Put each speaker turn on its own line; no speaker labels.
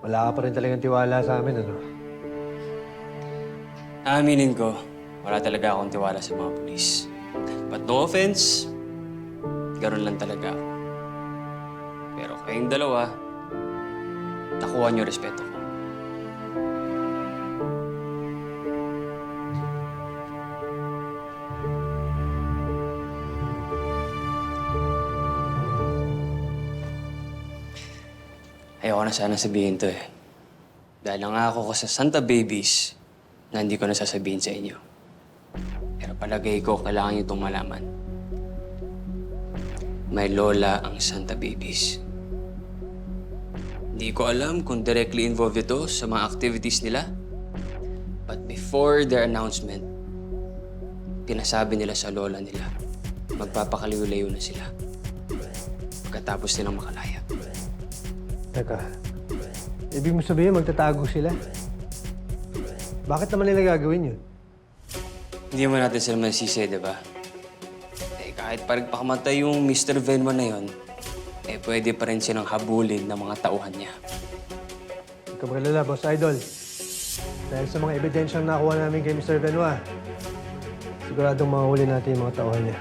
Wala ka pa rin talagang tiwala sa amin, ano?
Aaminin ko, wala talaga akong tiwala sa mga pulis. But no offense, gano'n lang talaga ako. Pero kayong dalawa, nakuha niyo respeto ko. Ayoko na sana sabihin to eh. Dahil nangako ko sa Santa Babies na hindi ko na sasabihin sa inyo. Pero palagay ko, kailangan niyo itong malaman. May lola ang Santa Babies. Hindi ko alam kung directly involved ito sa mga activities nila. But before their announcement, pinasabi nila sa lola nila, magpapakaliw-layo na sila. Pagkatapos nilang makalaya.
Teka, ibig mo sabihin magtatago sila? Bakit naman nila gagawin yun?
Hindi mo natin sila masisi, di ba? Eh, kahit pagpakamatay yung Mr. Venmo na yon, eh, pwede pa rin silang habulin ng mga tauhan niya.
Huwag ka magalala, Boss Idol. Dahil sa mga ebidensyang nakuha namin kay Mr. Benoit, siguradong mahuli natin yung mga tauhan niya.